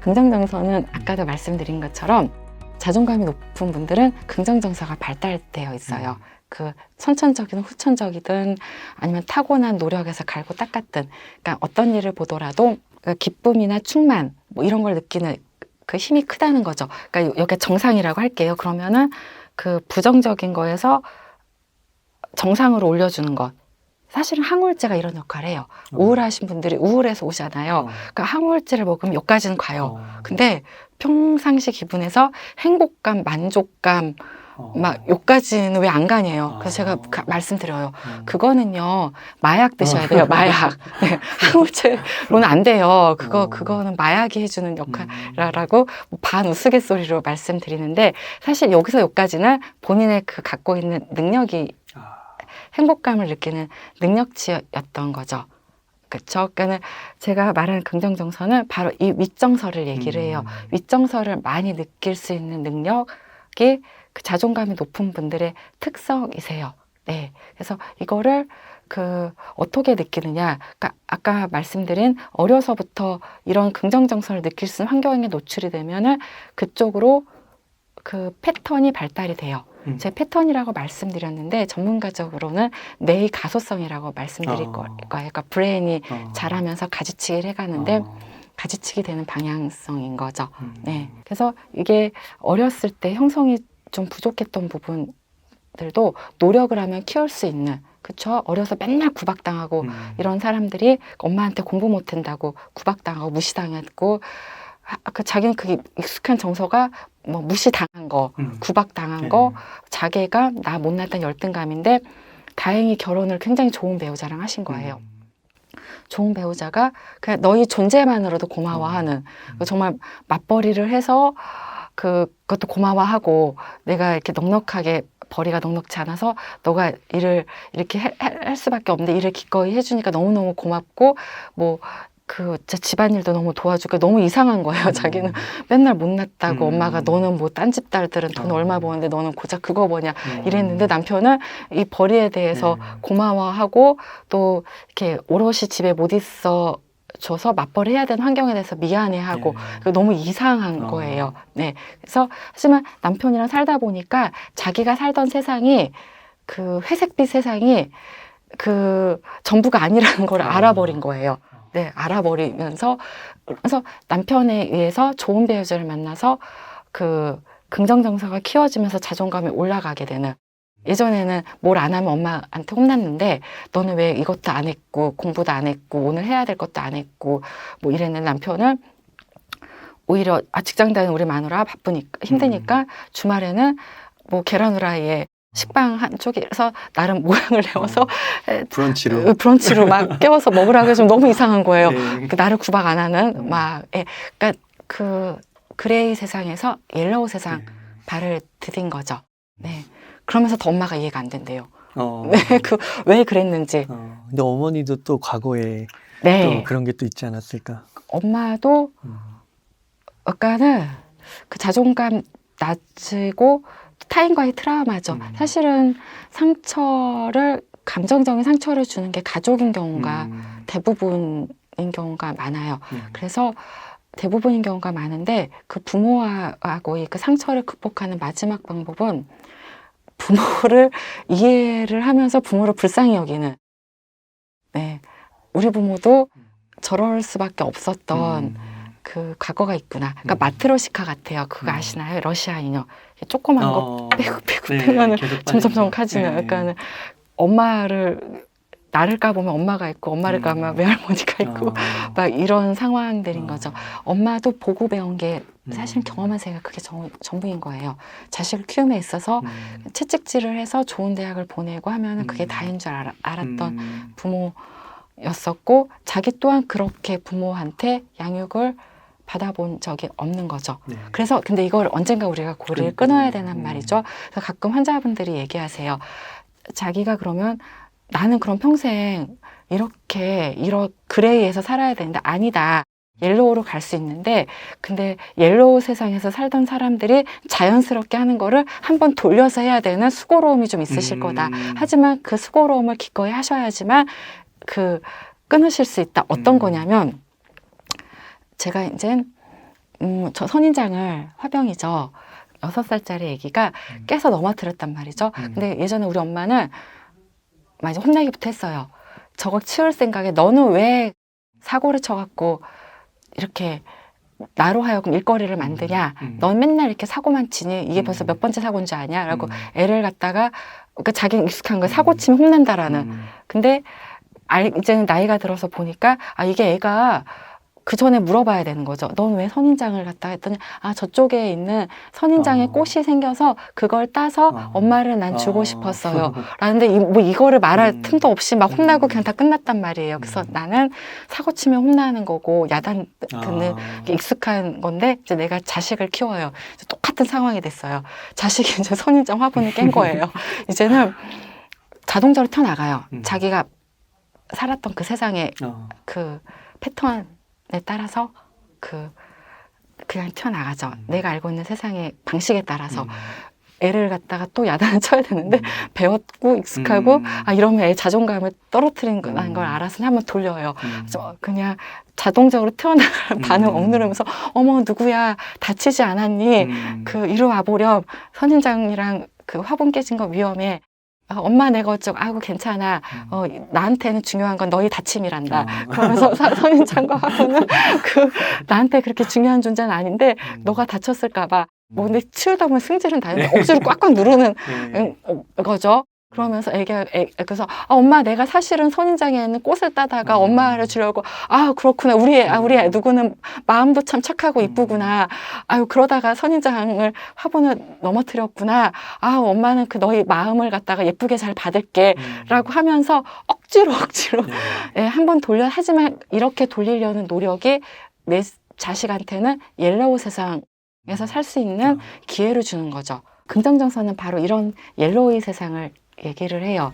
긍정정서는 아까도 말씀드린 것처럼 자존감이 높은 분들은 긍정정서가 발달되어 있어요. 그 선천적이든 후천적이든 아니면 타고난 노력에서 갈고 닦았든, 그러니까 어떤 일을 보더라도 기쁨이나 충만 뭐 이런 걸 느끼는 그 힘이 크다는 거죠. 그러니까 여기가 정상이라고 할게요. 그러면은 그 부정적인 거에서 정상으로 올려주는 것. 사실은 항우울제가 이런 역할을 해요. 우울하신 분들이 우울해서 오잖아요. 그러니까 항우울제를 먹으면 여기까지는 가요. 근데 평상시 기분에서 행복감, 만족감 막 여기까지는 왜 안 가냐요. 그래서 제가 말씀드려요. 그거는요 마약 드셔야 돼요. 마약. 네, 항우울제로는 안 돼요. 그거는 마약이 해주는 역할이라고 반 우스갯소리로 말씀드리는데, 사실 여기서 여기까지는 본인의 그 갖고 있는 능력이 행복감을 느끼는 능력치였던 거죠. 그렇죠? 그러니까 제가 말하는 긍정정서는 바로 이 윗정서를 얘기를 해요. 윗정서를 많이 느낄 수 있는 능력이 그 자존감이 높은 분들의 특성이세요. 네. 그래서 이거를 어떻게 느끼느냐. 그러니까 아까 말씀드린 어려서부터 이런 긍정정서를 느낄 수 있는 환경에 노출이 되면은 그쪽으로 그 패턴이 발달이 돼요. 제 패턴이라고 말씀드렸는데 전문가적으로는 뇌의 가소성이라고 말씀드릴 거예요. 그러니까 브레인이 자라면서 가지치기를 해가는데 가지치기 되는 방향성인 거죠. 네. 그래서 이게 어렸을 때 형성이 좀 부족했던 부분들도 노력을 하면 키울 수 있는, 그쵸? 어려서 맨날 구박당하고 이런 사람들이 엄마한테 공부 못한다고 구박당하고 무시당했고, 자기는 그게 익숙한 정서가 뭐 무시당한 거, 구박당한 거, 자기가 나 못났다는 열등감인데 다행히 결혼을 굉장히 좋은 배우자랑 하신 거예요. 좋은 배우자가 그냥 너희 존재만으로도 고마워하는, 정말 맞벌이를 해서 그것도 고마워하고, 내가 이렇게 넉넉하게 벌이가 넉넉지 않아서 너가 일을 이렇게 할 수밖에 없는데 일을 기꺼이 해주니까 너무너무 고맙고, 뭐 집안일도 너무 도와주고 너무 이상한 거예요. 자기는 맨날 못났다고 엄마가 너는 뭐 딴 집 딸들은 돈 얼마 버는데 너는 고작 그거 버냐 이랬는데, 남편은 이 벌이에 대해서 고마워하고 또 이렇게 오롯이 집에 못 있어 줘서 맞벌이 해야 되는 환경에 대해서 미안해하고 너무 이상한 거예요. 네. 그래서 하지만 남편이랑 살다 보니까 자기가 살던 세상이 그 회색빛 세상이 그 전부가 아니라는 걸 알아버린 거예요. 네, 알아버리면서, 그래서 남편에 의해서 좋은 배우자를 만나서 그 긍정정서가 키워지면서 자존감이 올라가게 되는. 예전에는 뭘 안 하면 엄마한테 혼났는데 너는 왜 이것도 안 했고 공부도 안 했고 오늘 해야 될 것도 안 했고 뭐 이랬는데, 남편은 오히려 직장 다니는 우리 마누라 바쁘니까 힘드니까 주말에는 뭐 계란 후라이에 식빵 한쪽에서 나름 모양을 내어서 브런치로 막 깨워서 먹으라고 해서 너무 이상한 거예요. 나를 구박 안 하는 막, 그러니까 그 그레이 세상에서 옐로우 세상 발을 디딘 거죠. 네. 그러면서 더 엄마가 이해가 안 된대요. 네, 왜 그랬는지. 근데 어머니도 또 과거에 또 그런 게 또 있지 않았을까? 엄마도 약간은 그 자존감 낮추고 타인과의 트라우마죠. 사실은 감정적인 상처를 주는 게 가족인 경우가 대부분인 경우가 많아요. 그래서 대부분인 경우가 많은데 그 부모하고의 그 상처를 극복하는 마지막 방법은 부모를 이해를 하면서 부모를 불쌍히 여기는. 네, 우리 부모도 저럴 수밖에 없었던 그 과거가 있구나. 그러니까 마트로시카 같아요. 그거 아시나요? 러시아 인형. 조그만 거 빼고 점점 커지는. 그러니까 나를 까보면 엄마가 있고 엄마를 까보면 외할머니가 있고 막 이런 상황들인 거죠. 엄마도 보고 배운 게 사실 경험한 세계가 그게 전부인 거예요. 자식을 키움에 있어서 채찍질을 해서 좋은 대학을 보내고 하면은 그게 다인 줄 알았던 부모였었고, 자기 또한 그렇게 부모한테 양육을 받아본 적이 없는 거죠. 그래서 근데 이걸 언젠가 우리가 고리를 끊어야 되는 말이죠. 그래서 가끔 환자분들이 얘기하세요. 자기가 그러면 나는 그럼 평생 이렇게 그레이에서 살아야 되는데, 아니다. 옐로우로 갈 수 있는데, 근데 옐로우 세상에서 살던 사람들이 자연스럽게 하는 거를 한번 돌려서 해야 되는 수고로움이 좀 있으실 거다. 하지만 그 수고로움을 기꺼이 하셔야지만 끊으실 수 있다. 어떤 거냐면, 제가 이제 저 선인장을 화병이죠. 6살짜리 아기가 깨서 넘어뜨렸단 말이죠. 근데 예전에 우리 엄마는 막 이제 혼내기부터 했어요. 저거 치울 생각에 너는 왜 사고를 쳐갖고 이렇게 나로 하여금 일거리를 만드냐. 넌 맨날 이렇게 사고만 치니 이게 벌써 몇 번째 사고인 줄 아냐. 라고 애를 갖다가 그러니까 자기는 익숙한 거예요. 사고 치면 혼난다라는. 근데 이제는 나이가 들어서 보니까 이게 애가 그 전에 물어봐야 되는 거죠. 넌 왜 선인장을 갖다 했더니 저쪽에 있는 선인장에 꽃이 생겨서 그걸 따서 엄마를 난 주고 싶었어요. 라는데 뭐 이거를 말할 틈도 없이 막 혼나고 그냥 다 끝났단 말이에요. 그래서 나는 사고 치면 혼나는 거고 야단 듣는 게 익숙한 건데 이제 내가 자식을 키워요. 이제 똑같은 상황이 됐어요. 자식이 이제 선인장 화분을 깬 거예요. 이제는 자동적으로 튀어나가요. 자기가 살았던 그 세상의 그 패턴 에 따라서 그냥 튀어나가죠. 내가 알고 있는 세상의 방식에 따라서 애를 갖다가 또 야단을 쳐야 되는데 배웠고 익숙하고 이러면 애 자존감을 떨어뜨린다는 걸 알아서 한번 돌려요. 그래서 그냥 자동적으로 튀어나갈 반응 억누르면서 어머 누구야 다치지 않았니? 이리 와보렴. 선인장이랑 그 화분 깨진 거 위험해. 엄마 내가 어쩌고 아이고 괜찮아. 나한테는 중요한 건 너희 다침이란다. 그러면서 선인장과 화분은 나한테 그렇게 중요한 존재는 아닌데 너가 다쳤을까 봐. 뭐 근데 치우다 보면 승질은 다른데 억지로 꽉꽉 누르는 거죠. 그러면서 그래서 엄마 내가 사실은 선인장에 있는 꽃을 따다가 엄마를 주려고 그렇구나 우리 애 누구는 마음도 참 착하고 이쁘구나 그러다가 선인장을 화분을 넘어뜨렸구나 엄마는 너희 마음을 갖다가 예쁘게 잘 받을게 라고 하면서 억지로 한 번 하지만 이렇게 돌리려는 노력이 내 자식한테는 옐로우 세상에서 살 수 있는 기회를 주는 거죠. 긍정정서는 바로 이런 옐로우의 세상을 얘기를 해요.